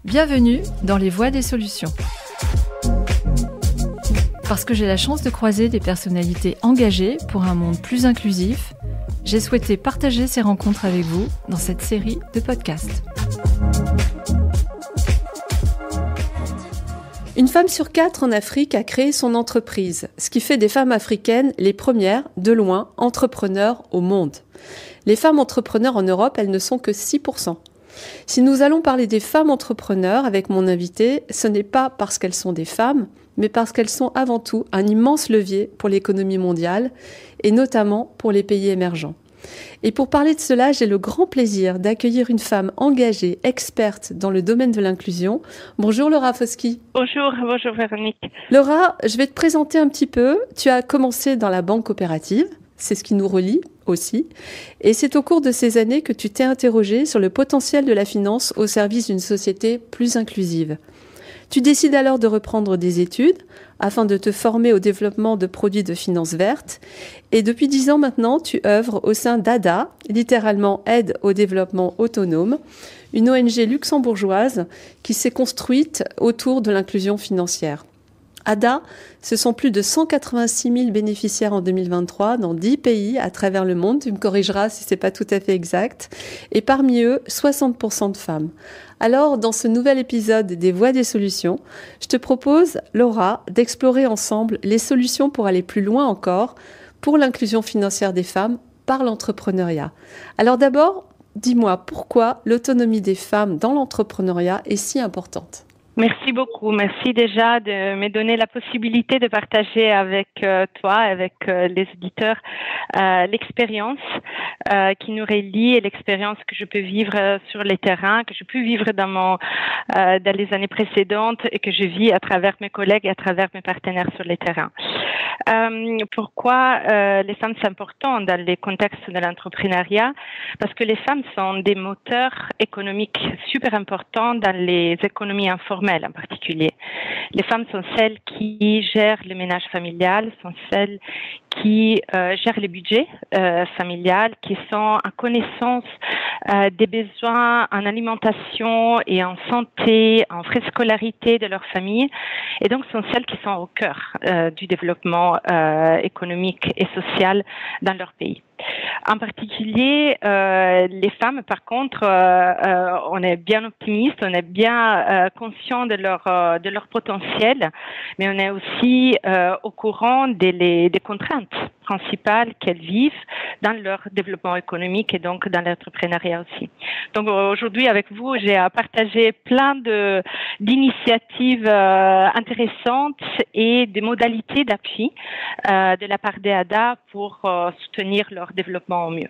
Bienvenue dans les Voix des solutions. Parce que j'ai la chance de croiser des personnalités engagées pour un monde plus inclusif, j'ai souhaité partager ces rencontres avec vous dans cette série de podcasts. Une femme sur 4 en Afrique a créé son entreprise, ce qui fait des femmes africaines les premières, de loin, entrepreneurs au monde. Les femmes entrepreneurs en Europe, elles ne sont que 6%. Si nous allons parler des femmes entrepreneurs avec mon invité, ce n'est pas parce qu'elles sont des femmes, mais parce qu'elles sont avant tout un immense levier pour l'économie mondiale, et notamment pour les pays émergents. Et pour parler de cela, j'ai le grand plaisir d'accueillir une femme engagée, experte dans le domaine de l'inclusion. Bonjour Laura Foski. Bonjour Véronique. Laura, je vais te présenter un petit peu. Tu as commencé dans la banque coopérative, c'est ce qui nous relie aussi. Et c'est au cours de ces années que tu t'es interrogée sur le potentiel de la finance au service d'une société plus inclusive. Tu décides alors de reprendre des études afin de te former au développement de produits de finance verte. Et depuis 10 ans maintenant, tu œuvres au sein d'ADA, littéralement Aide au développement autonome, une ONG luxembourgeoise qui s'est construite autour de l'inclusion financière. ADA, ce sont plus de 186 000 bénéficiaires en 2023 dans 10 pays à travers le monde. Tu me corrigeras si ce n'est pas tout à fait exact. Et parmi eux, 60% de femmes. Alors, dans ce nouvel épisode des Voix des solutions, je te propose, Laura, d'explorer ensemble les solutions pour aller plus loin encore pour l'inclusion financière des femmes par l'entrepreneuriat. Alors d'abord, dis-moi pourquoi l'autonomie des femmes dans l'entrepreneuriat est si importante. Merci beaucoup. Merci déjà de me donner la possibilité de partager avec toi, avec les auditeurs, l'expérience qui nous relie et l'expérience que je peux vivre sur les terrains, que je peux vivre dans les années précédentes et que je vis à travers mes collègues et à travers mes partenaires sur les terrains. Pourquoi les femmes sont importantes dans les contextes de l'entrepreneuriat? Parce que les femmes sont des moteurs économiques super importants dans les économies informelles en particulier. Les femmes sont celles qui gèrent le ménage familial, sont celles qui gèrent les budgets familiales, qui sont en connaissance des besoins en alimentation et en santé, en frais de scolarité de leur famille, et donc sont celles qui sont au cœur du développement économique et social dans leur pays. En particulier, les femmes, par contre, on est bien optimiste, on est bien conscient de leur potentiel, mais on est aussi au courant des contraintes principales qu'elles vivent dans leur développement économique et donc dans l'entrepreneuriat aussi. Donc aujourd'hui, avec vous, j'ai partagé plein d'initiatives intéressantes et des modalités d'appui de la part des ADA pour soutenir leur développement au mieux.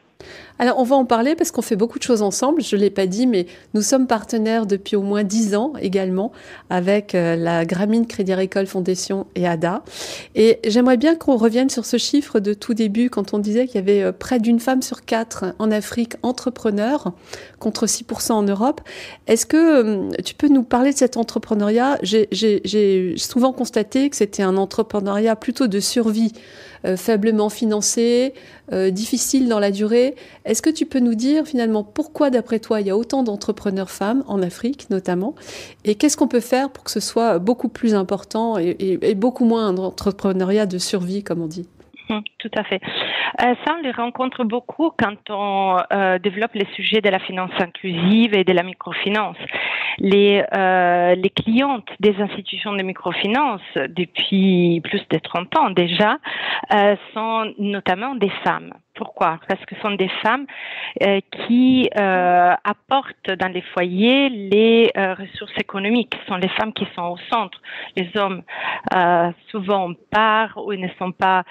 Alors, on va en parler parce qu'on fait beaucoup de choses ensemble. Je ne l'ai pas dit, mais nous sommes partenaires depuis au moins 10 ans également avec la Grameen Crédit Agricole Fondation et ADA. Et j'aimerais bien qu'on revienne sur ce chiffre de tout début quand on disait qu'il y avait près d'une femme sur 4 en Afrique entrepreneur contre 6% en Europe. Est-ce que tu peux nous parler de cet entrepreneuriat? J'ai souvent constaté que c'était un entrepreneuriat plutôt de survie, faiblement financé, difficile dans la durée. Est-ce que tu peux nous dire finalement pourquoi d'après toi il y a autant d'entrepreneurs femmes en Afrique notamment, et qu'est-ce qu'on peut faire pour que ce soit beaucoup plus important et beaucoup moins un entrepreneuriat de survie comme on dit? Tout à fait. Ça, on les rencontre beaucoup quand on développe les sujets de la finance inclusive et de la microfinance. Les clientes des institutions de microfinance depuis plus de 30 ans déjà sont notamment des femmes. Pourquoi? Parce que ce sont des femmes qui apportent dans les foyers les ressources économiques. Ce sont les femmes qui sont au centre. Les hommes souvent partent ou ne sont pas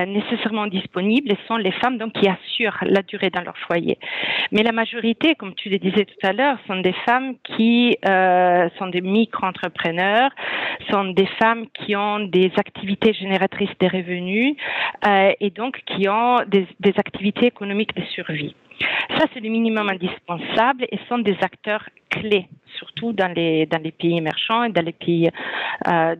nécessairement disponibles. Et ce sont les femmes donc qui assurent la durée dans leur foyer. Mais la majorité, comme tu le disais tout à l'heure, sont des femmes qui sont des micro-entrepreneurs, sont des femmes qui ont des activités génératrices de revenus et donc qui ont des activités économiques de survie. Ça, c'est le minimum indispensable et sont des acteurs clé, surtout dans les pays émergents et dans les pays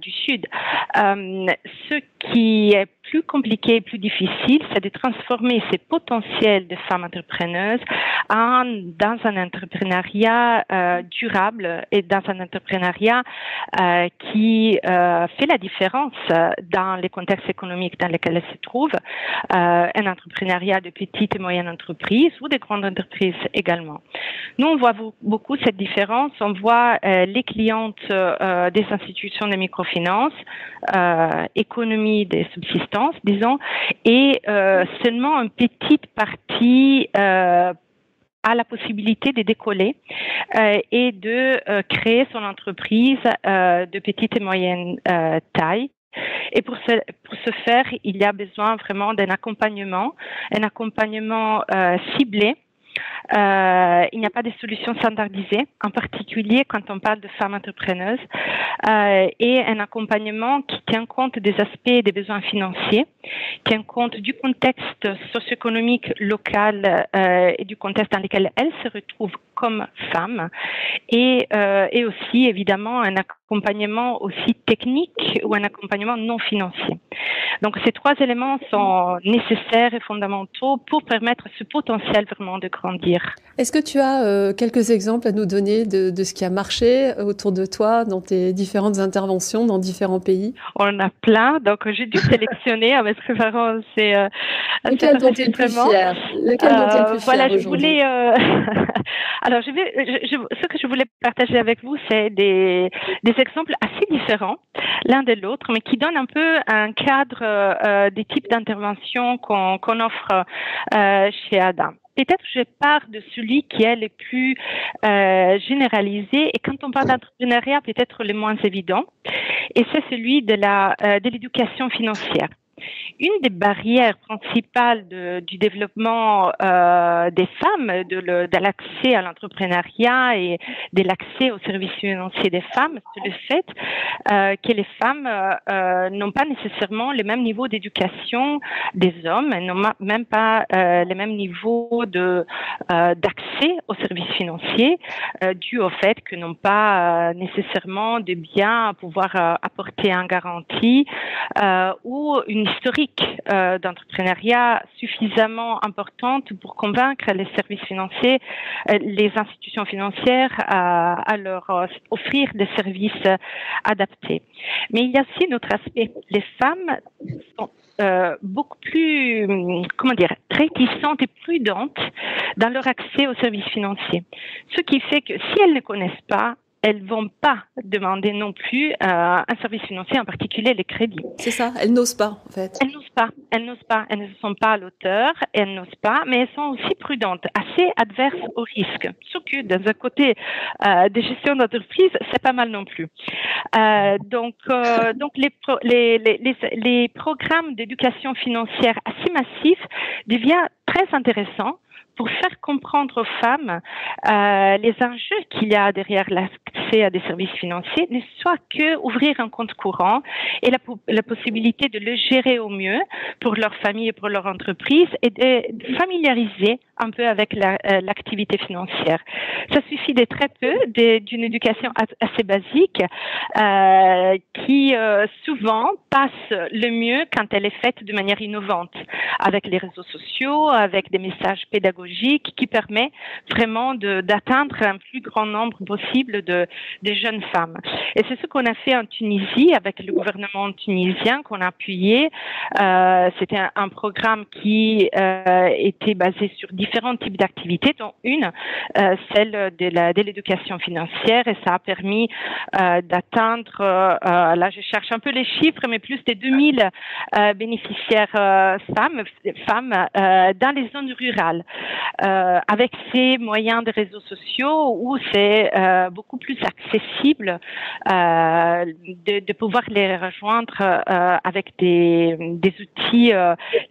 du Sud. Ce qui est plus compliqué et plus difficile, c'est de transformer ces potentiels de femmes entrepreneuses dans un entrepreneuriat durable et dans un entrepreneuriat qui fait la différence dans les contextes économiques dans lesquels elles se trouvent, un entrepreneuriat de petites et moyennes entreprises ou de grandes entreprises également. Nous, on voit beaucoup cette différence. On voit les clientes des institutions de microfinance, économie de subsistance, disons, et seulement une petite partie a la possibilité de décoller et de créer son entreprise de petite et moyenne taille. Et pour ce faire, il y a besoin vraiment d'un accompagnement ciblé. Il n'y a pas de solutions standardisées, en particulier quand on parle de femmes entrepreneuses, et un accompagnement qui tient compte des aspects des besoins financiers, tient compte du contexte socio-économique local et du contexte dans lequel elles se retrouvent comme femmes, et aussi évidemment un accompagnement aussi technique ou un accompagnement non financier. Donc ces trois éléments sont nécessaires et fondamentaux pour permettre ce potentiel vraiment de grandir. Est-ce que tu as quelques exemples à nous donner de ce qui a marché autour de toi dans tes différentes interventions dans différents pays? On en a plein, donc j'ai dû sélectionner en me préparant. Lequel dont tu es le plus fier? Lequel dont tu es le plus voilà, fier je voulais. Alors, ce que je voulais partager avec vous, c'est des exemples assez différents l'un de l'autre, mais qui donnent un peu un cadre des types d'interventions qu'on offre chez Adam. Peut-être je pars de celui qui est le plus généralisé et quand on parle d'entrepreneuriat, peut-être le moins évident, et c'est celui de l'éducation financière. Une des barrières principales du développement des femmes, de l'accès à l'entrepreneuriat et de l'accès aux services financiers des femmes, c'est le fait que les femmes n'ont pas nécessairement le même niveau d'éducation des hommes, elles n'ont même pas le même niveau d'accès aux services financiers, dû au fait que n'ont pas nécessairement de biens à pouvoir apporter en garantie ou une historique d'entrepreneuriat suffisamment importante pour convaincre les services financiers, les institutions financières à leur offrir des services adaptés. Mais il y a aussi un autre aspect. Les femmes sont beaucoup plus, réticentes et prudentes dans leur accès aux services financiers. Ce qui fait que si elles ne connaissent pas, elles vont pas demander non plus un service financier, en particulier les crédits. C'est ça, elles n'osent pas, en fait. Elles n'osent pas, elles ne sont pas à l'auteur, elles n'osent pas, mais elles sont aussi prudentes, assez adverses au risque. Sauf que dans un côté de gestion d'entreprise, c'est pas mal non plus. Donc les programmes d'éducation financière assez massifs deviennent très intéressants pour faire comprendre aux femmes les enjeux qu'il y a derrière l'accès à des services financiers, ne soit que ouvrir un compte courant et la possibilité de le gérer au mieux pour leur famille et pour leur entreprise et de familiariser un peu avec l'activité financière. Ça suffit de très peu d'une éducation assez basique qui souvent passe le mieux quand elle est faite de manière innovante, avec les réseaux sociaux, avec des messages pédagogiques qui permet vraiment d'atteindre un plus grand nombre possible de jeunes femmes. Et c'est ce qu'on a fait en Tunisie avec le gouvernement tunisien qu'on a appuyé. C'était un programme qui était basé sur différents types d'activités, dont une, celle de l'éducation financière, et ça a permis d'atteindre, là je cherche un peu les chiffres, mais plus de 2000 bénéficiaires femmes dans les zones rurales. Avec ces moyens de réseaux sociaux où c'est beaucoup plus accessible de pouvoir les rejoindre avec des outils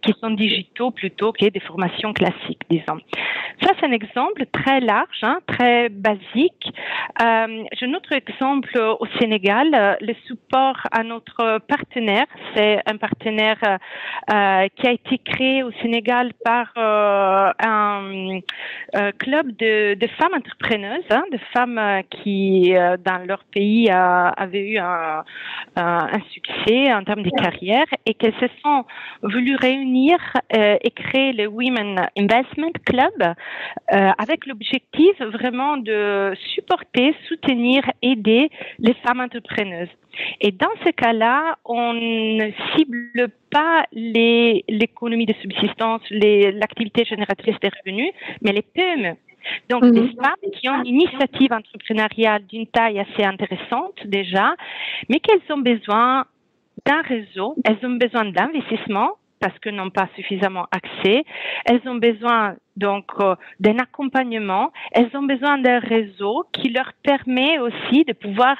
qui sont digitaux plutôt que des formations classiques, disons. Ça, c'est un exemple très large, très basique. J'ai un autre exemple au Sénégal, le support à notre partenaire. C'est un partenaire qui a été créé au Sénégal par un un club de femmes entrepreneuses, de femmes qui, dans leur pays, avaient eu un succès en termes de carrière et qu'elles se sont voulues réunir et créer le Women Investment Club avec l'objectif vraiment de supporter, soutenir, aider les femmes entrepreneuses. Et dans ce cas-là, on ne cible pas l'économie de subsistance, l'activité génératrice des revenus, mais les PME. Donc, des femmes qui ont une initiative entrepreneuriale d'une taille assez intéressante déjà, mais qu'elles ont besoin d'un réseau, elles ont besoin d'investissement parce qu'elles n'ont pas suffisamment accès, elles ont besoin donc d'un accompagnement, elles ont besoin d'un réseau qui leur permet aussi de pouvoir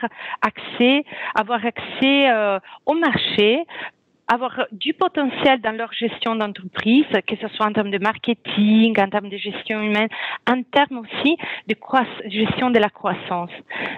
avoir accès au marché, avoir du potentiel dans leur gestion d'entreprise, que ce soit en termes de marketing, en termes de gestion humaine, en termes aussi de gestion de la croissance.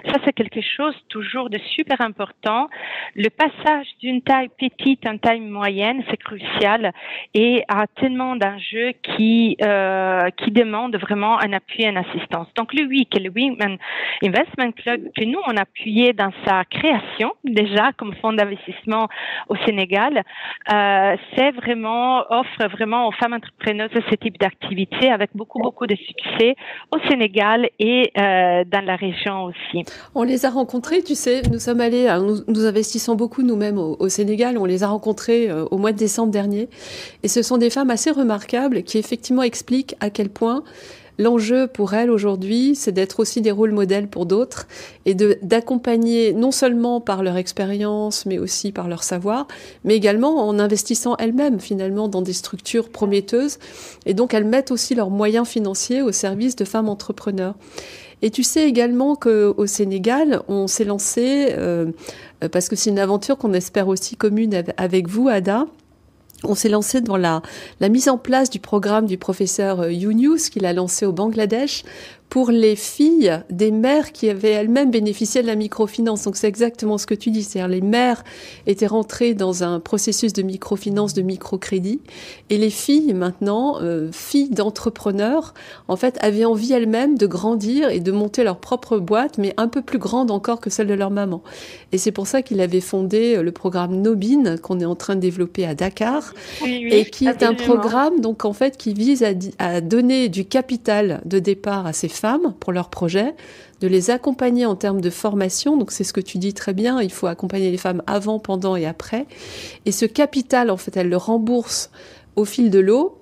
Ça, c'est quelque chose toujours de super important. Le passage d'une taille petite à une taille moyenne, c'est crucial et a tellement d'enjeux qui demandent vraiment un appui et une assistance. Donc, le WIC, le Women Investment Club, que nous, on a appuyé dans sa création, déjà, comme fonds d'investissement au Sénégal, offre vraiment aux femmes entrepreneuses ce type d'activité avec beaucoup de succès au Sénégal et dans la région aussi. On les a rencontrées, tu sais, nous sommes allés, nous investissons beaucoup nous-mêmes au Sénégal, on les a rencontrées au mois de décembre dernier et ce sont des femmes assez remarquables qui effectivement expliquent à quel point l'enjeu pour elles aujourd'hui, c'est d'être aussi des rôles modèles pour d'autres et d'accompagner non seulement par leur expérience, mais aussi par leur savoir, mais également en investissant elles-mêmes finalement dans des structures prometteuses. Et donc elles mettent aussi leurs moyens financiers au service de femmes entrepreneurs. Et tu sais également qu'au Sénégal, on s'est lancé, parce que c'est une aventure qu'on espère aussi commune avec vous, Ada. On s'est lancé dans la mise en place du programme du professeur Younous qu'il a lancé au Bangladesh pour les filles des mères qui avaient elles-mêmes bénéficié de la microfinance. Donc c'est exactement ce que tu dis, c'est-à-dire les mères étaient rentrées dans un processus de microfinance, de microcrédit, et les filles maintenant, filles d'entrepreneurs, en fait avaient envie elles-mêmes de grandir et de monter leur propre boîte, mais un peu plus grande encore que celle de leur maman. Et c'est pour ça qu'il avait fondé le programme Nobin qu'on est en train de développer à Dakar, et qui est un programme donc en fait qui vise à donner du capital de départ à ces femmes pour leurs projets, de les accompagner en termes de formation. Donc c'est ce que tu dis très bien, il faut accompagner les femmes avant, pendant et après. Et ce capital, en fait, elles le remboursent au fil de l'eau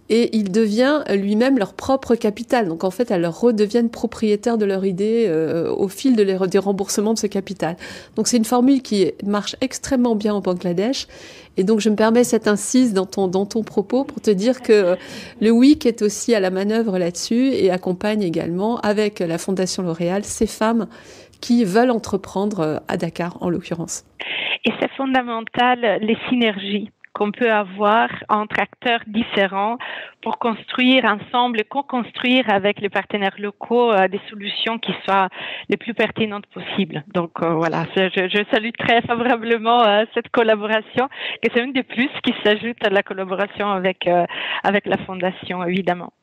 et il devient lui-même leur propre capital. Donc en fait, elles redeviennent propriétaires de leur idée au fil des remboursements de ce capital. Donc c'est une formule qui marche extrêmement bien au Bangladesh. Et donc je me permets cette incise dans ton propos pour te dire que le WIC est aussi à la manœuvre là-dessus et accompagne également avec la Fondation L'Oréal ces femmes qui veulent entreprendre à Dakar en l'occurrence. Et c'est fondamental, les synergies qu'on peut avoir entre acteurs différents pour construire ensemble, co-construire avec les partenaires locaux des solutions qui soient les plus pertinentes possibles. Donc voilà, je salue très favorablement cette collaboration, que c'est une des plus qui s'ajoute à la collaboration avec la Fondation, évidemment.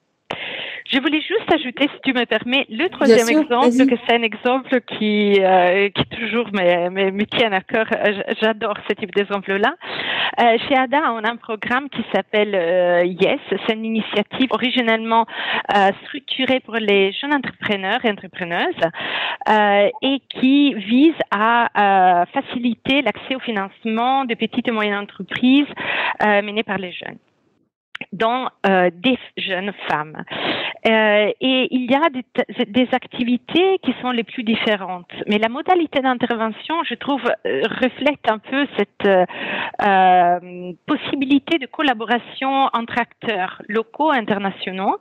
Je voulais juste ajouter, si tu me permets, le troisième exemple, que c'est un exemple qui toujours me tient à cœur. J'adore ce type d'exemple-là. Chez ADA, on a un programme qui s'appelle YES. C'est une initiative originellement structurée pour les jeunes entrepreneurs et entrepreneuses et qui vise à faciliter l'accès au financement de petites et moyennes entreprises menées par les jeunes, dont des jeunes femmes. Et il y a des activités qui sont les plus différentes. Mais la modalité d'intervention, je trouve, reflète un peu cette possibilité de collaboration entre acteurs locaux et internationaux.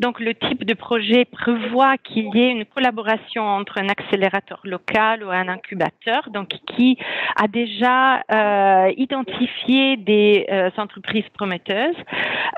Donc, le type de projet prévoit qu'il y ait une collaboration entre un accélérateur local ou un incubateur, donc qui a déjà identifié des entreprises prometteuses,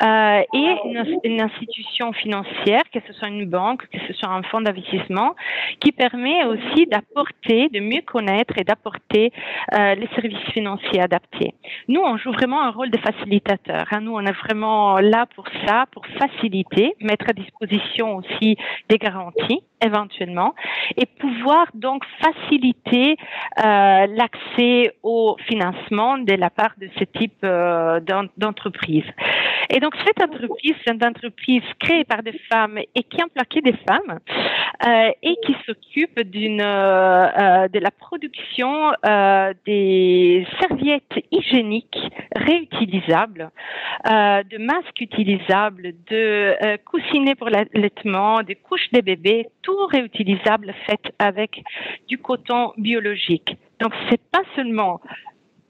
et une institution financière, que ce soit une banque, que ce soit un fonds d'investissement, qui permet aussi de mieux connaître et d'apporter les services financiers adaptés. Nous, on joue vraiment un rôle de facilitateur. Nous, on est vraiment là pour ça, pour faciliter, mettre à disposition aussi des garanties éventuellement, et pouvoir donc faciliter l'accès au financement de la part de ce type d'entreprise. Et donc cette entreprise, c'est une entreprise créée par des femmes et qui emploie des femmes et qui s'occupe de la production des serviettes hygiéniques réutilisables, de masques utilisables, de coussinets pour l'allaitement, des couches des bébés, tout réutilisable fait avec du coton biologique. Donc, c'est pas seulement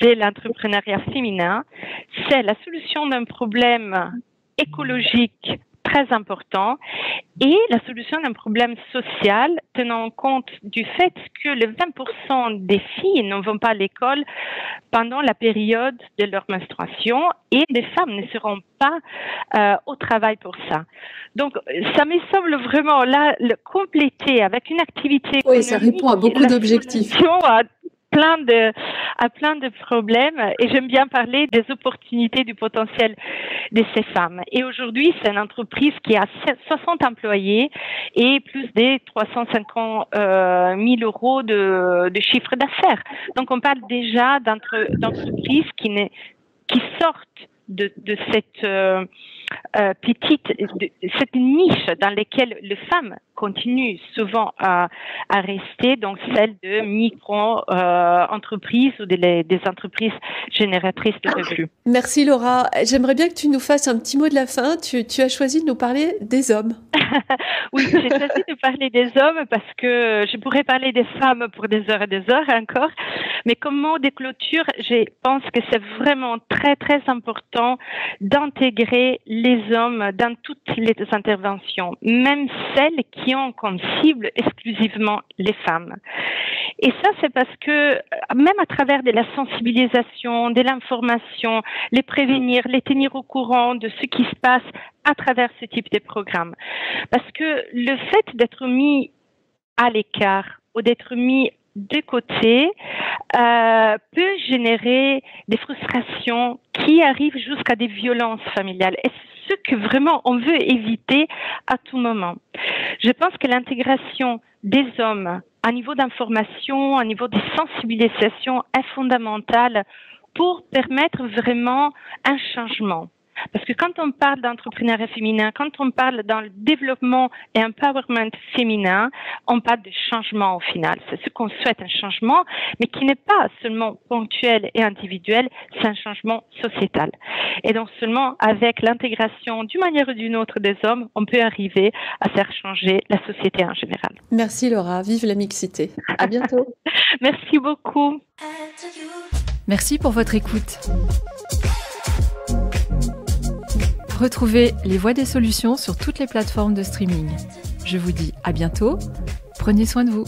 de l'entrepreneuriat féminin, c'est la solution d'un problème écologique très important et la solution d'un problème social tenant compte du fait que le 20% des filles ne vont pas à l'école pendant la période de leur menstruation et les femmes ne seront pas au travail pour ça. Donc, ça me semble vraiment là le compléter avec une activité. Oui, ça répond à beaucoup d'objectifs. À plein de problèmes et j'aime bien parler des opportunités, du potentiel de ces femmes. Et aujourd'hui, c'est une entreprise qui a 60 employés et plus de 350 000 euros de chiffre d'affaires. Donc, on parle déjà d'entreprises qui sortent de cette cette niche dans laquelle les femmes continuent souvent à rester, donc celle de micro-entreprises ou des entreprises génératrices de revenus. Merci Laura. J'aimerais bien que tu nous fasses un petit mot de la fin. Tu as choisi de nous parler des hommes. Oui, j'ai choisi de parler des hommes parce que je pourrais parler des femmes pour des heures et des heures encore. Mais comme mot de clôture, je pense que c'est vraiment très, très important d'intégrer les hommes dans toutes les interventions, même celles qui ont comme cible exclusivement les femmes. Et ça, c'est parce que même à travers de la sensibilisation, de l'information, les prévenir, les tenir au courant de ce qui se passe à travers ce type de programme. Parce que le fait d'être mis à l'écart ou d'être mis de côté peut générer des frustrations qui arrivent jusqu'à des violences familiales. Et c'est ce que vraiment on veut éviter à tout moment. Je pense que l'intégration des hommes à niveau d'information, à niveau de sensibilisation est fondamentale pour permettre vraiment un changement. Parce que quand on parle d'entrepreneuriat féminin, quand on parle dans le développement et empowerment féminin, on parle de changement au final. C'est ce qu'on souhaite, un changement, mais qui n'est pas seulement ponctuel et individuel, c'est un changement sociétal. Et donc seulement avec l'intégration d'une manière ou d'une autre des hommes, on peut arriver à faire changer la société en général. Merci Laura, vive la mixité. À bientôt. Merci beaucoup. Merci pour votre écoute. Retrouvez Les Voix des Solutions sur toutes les plateformes de streaming. Je vous dis à bientôt. Prenez soin de vous.